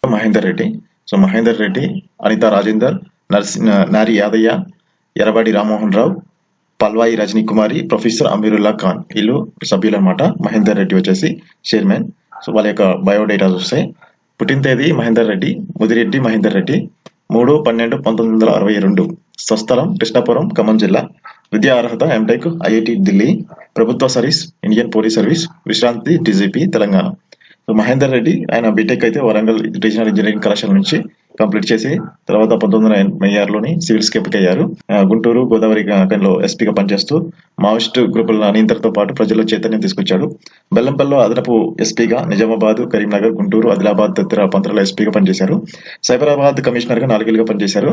Mahender Reddy. So Mahender Reddy, Anita Rajender, నారి యాదయ్య, ఎర్రబాడి రామ్మోహన్ రావు, పల్వాయి రజనీ కుమారి, professor Amirullah Khan వీళ్ళు సభ్యులు అనమాట. మహేందర్ రెడ్డి వచ్చేసి చైర్మన్. సో వాళ్ళ యొక్క బయోడేటా చూస్తే పుట్టిన తేదీ మహేందర్ రెడ్డి, ముదిరెడ్డి మహేందర్ రెడ్డి, 3/12/1962. స్వస్థలం కృష్ణాపురం, ఖమ్మం జిల్లా. విద్యా అర్హత ఎంటెక్, ఐఐటి ఢిల్లీ, ప్రభుత్వ సర్వీస్, ఇండియన్ పోలీస్ సర్వీస్, విశ్రాంతి డీజీపీ, తెలంగాణ. సో మహేందర్ రెడ్డి ఆయన బీటెక్ అయితే వరంగల్ రీజనల్ ఇంజనీరింగ్ కళాశాల నుంచి కంప్లీట్ చేసి తర్వాత 1986లోని సివిల్స్ కి ఎంపికయ్యారు. గుంటూరు గోదావరి లో ఎస్పీగా పనిచేస్తూ మావోయిస్ట్ గ్రూపుల నియంత్రణతో పాటు ప్రజల్లో చైతన్యం తీసుకొచ్చాడు. బెల్లంపల్లిలో అదనపు ఎస్పీగా, నిజామాబాద్, కరీంనగర్, గుంటూరు, ఆదిలాబాద్ తదితర ప్రాంతాల్లో ఎస్పీగా పనిచేశారు. సైబరాబాద్ కమిషనర్ గా 4 ఏళ్లుగా పనిచేశారు.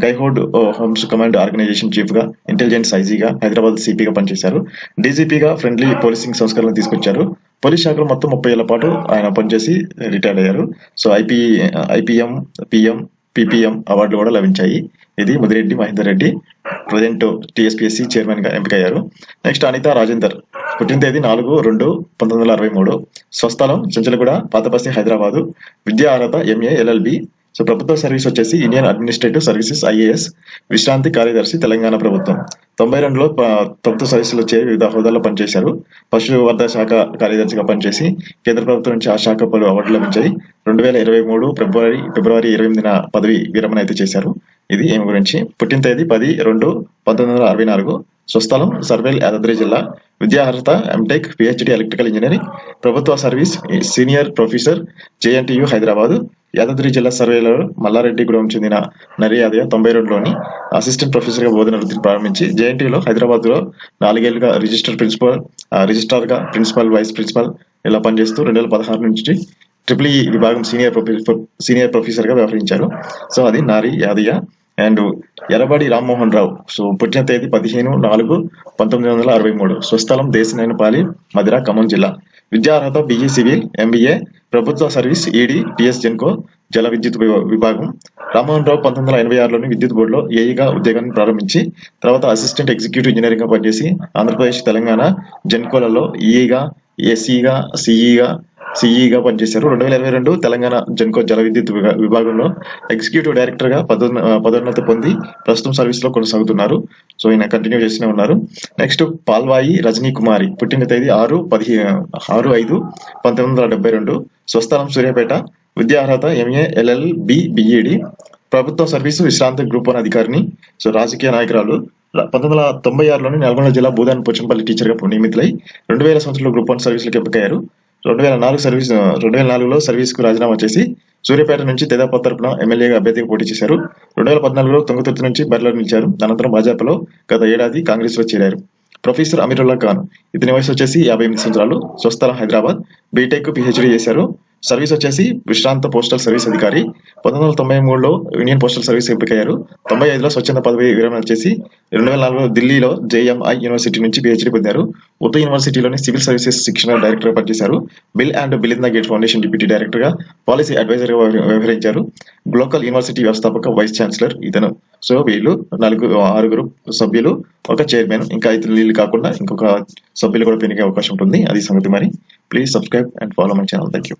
గైహోడ్ హోమ్స్ కమాండ్ ఆర్గనైజేషన్ చీఫ్ గా, ఇంటెలిజెన్స్ ఐజీగా, హైదరాబాద్ సిపిగా పనిచేశారు. డీజీపీగా ఫ్రెండ్లీ పోలీసింగ్ సంస్కరణలు తీసుకొచ్చారు. పోలీస్ శాఖలో మొత్తం 30 ఏళ్ల పాటు ఆయన పనిచేసి రిటైర్ అయ్యారు. సో ఐపీఎం, పిఎం, పిపిఎం అవార్డులు కూడా లభించాయి. ఇది Mudireddy Mahender Reddy, present TSPSC chairman గా ఎంపికయ్యారు. నెక్స్ట్ అనితా రాజేందర్, పుట్టిన తేదీ 4/2/1963. స్వస్థలం చెంచలగూడ, పాతబస్తీ, హైదరాబాదు. విద్యా అర్హత ఎంఏ, ఎల్ఎల్బి. సో ప్రభుత్వ సర్వీస్ వచ్చేసి ఇండియన్ అడ్మినిస్ట్రేటివ్ సర్వీసెస్ ఐఏఎస్, విశ్రాంతి కార్యదర్శి, తెలంగాణ ప్రభుత్వం. 92లో ప్రభుత్వ సర్వీసులో చేరి వివిధ హోదాల్లో పనిచేశారు. పశువర్ధ శాఖ కార్యదర్శిగా పనిచేసి కేంద్ర ప్రభుత్వం నుంచి ఆ శాఖ పలు అవార్డులు లభించాయి. 2023 ఫిబ్రవరి 28న పదవి విరమణ అయితే చేశారు. ఇది ఈమె గురించి. పుట్టిన తేదీ 10/2/1964. స్వస్థలం సర్వేల్, యాదాద్రి జిల్లా. విద్యా అర్హత ఎంటెక్, పిహెచ్డి ఎలక్ట్రికల్ ఇంజనీరింగ్, ప్రభుత్వ service senior professor, JNTU Hyderabad. Yadadri జిల్లా సర్వేలో మల్లారెడ్డిగూడెం చెందిన నరి యాదయ్య 92లోని అసిస్టెంట్ ప్రొఫెసర్ గా బోధన వృత్తిని ప్రారంభించి జేఎన్టీయులో హైదరాబాద్ లో 4 ఏళ్లుగా రిజిస్ట్రార్ గా, ప్రిన్సిపల్, వైస్ ప్రిన్సిపల్ ఇలా పనిచేస్తూ 2016 నుంచి ట్రిపుల్ విభాగం సీనియర్ ప్రొఫెసర్ గా వ్యవహరించారు. సో అది నారి యాదయ్య. అండ్ ఎర్రబాడి రామ్మోహన్ రావు. సో పుట్టిన తేదీ 15/4/1963. స్వస్థలం దేశనేనిపాలి, మధిర, ఖమ్మం జిల్లా. విద్యా అర్హత బిఈ సివిల్, ఎంబీఏ, ప్రభుత్వ సర్వీస్ ఈడీ, టిఎస్ జెన్కో, జల విద్యుత్ విభాగం. రామ్మోహన్ రావు 1986లోని విద్యుత్ బోర్డులో ఏఈగా ఉద్యోగాన్ని ప్రారంభించి తర్వాత అసిస్టెంట్ ఎగ్జిక్యూటివ్ ఇంజనీరింగ్ గా పనిచేసి ఆంధ్రప్రదేశ్, తెలంగాణ జెన్కోలలో ఈఈగా, ఏసీగా, సిఈగా పనిచేశారు. 2022 తెలంగాణ జెన్కో జల విద్యుత్ విభాగంలో ఎగ్జిక్యూటివ్ డైరెక్టర్ గా పదోన్నతి పొంది ప్రస్తుతం సర్వీస్ లో కొనసాగుతున్నారు. సో ఈయన కంటిన్యూ చేస్తూనే ఉన్నారు. నెక్స్ట్ పాల్వాయి రజనీ కుమారి, పుట్టిన తేదీ 6/5/1972. స్వస్థలం సూర్యాపేట. విద్యా అర్హత ఎంఏ, ఎల్ఎల్బి, బిఈడి, ప్రభుత్వ సర్వీసు విశ్రాంతి గ్రూప్ 1 అధికారిని. సో రాజకీయ నాయకురాలు. 1996లోని నల్గొండ జిల్లా భూదాన్ పోచంపల్లి టీచర్ గా నియమితులై 2000 సంవత్సరంలో గ్రూప్ 1 సర్వీసులకు ఎంపికయ్యారు. 2004లో సర్వీస్ కు రాజీనామా చేసి సూర్యాపేట నుంచి తెదేపా తరపున ఎమ్మెల్యేగా అభ్యర్థిగా పోటీ చేశారు. 2014లో తుంగతుర్తి నుంచి బరిలో నిలిచారు. అనంతరం భాజపాలో గత ఏడాది కాంగ్రెస్ లో చేరారు. ప్రొఫెసర్ అమీరుల్లా ఖాన్, ఇతని వయసు వచ్చేసి 58 సంవత్సరాలు. స్వస్థలం హైదరాబాద్. బీటెక్, పిహెచ్డి చేశారు. సర్వీస్ వచ్చేసి విశ్రాంత పోస్టల్ సర్వీస్ అధికారి. 1993లో ఇండియన్ పోస్టల్ సర్వీస్ ఎంపికయ్యారు. 95లో స్వచ్ఛంద పదవి విరమణ చేసి 2004లో ఢిల్లీలో జేఎంఐ యూనివర్సిటీ నుంచి పిహెచ్డి పొందారు. ఉర్దూ యూనివర్సిటీలోని సివిల్ సర్వీసెస్ శిక్షణ డైరెక్టర్ గా పనిచేశారు. Bill and Melinda Gates foundation deputy director గా, పాలసీ అడ్వైజర్ గా వ్యవహరించారు. గ్లోకల్ యూనివర్సిటీ వ్యవస్థాపక వైస్ ఛాన్సలర్ ఇతను. సో వీళ్ళు 6 సభ్యులు, ఒక చైర్మన్. ఇంకా వీళ్ళు కాకుండా ఇంకొక సభ్యులు కూడా పెరిగే అవకాశం ఉంటుంది. అది సంగతి. మరి please subscribe and follow my channel. Thank you.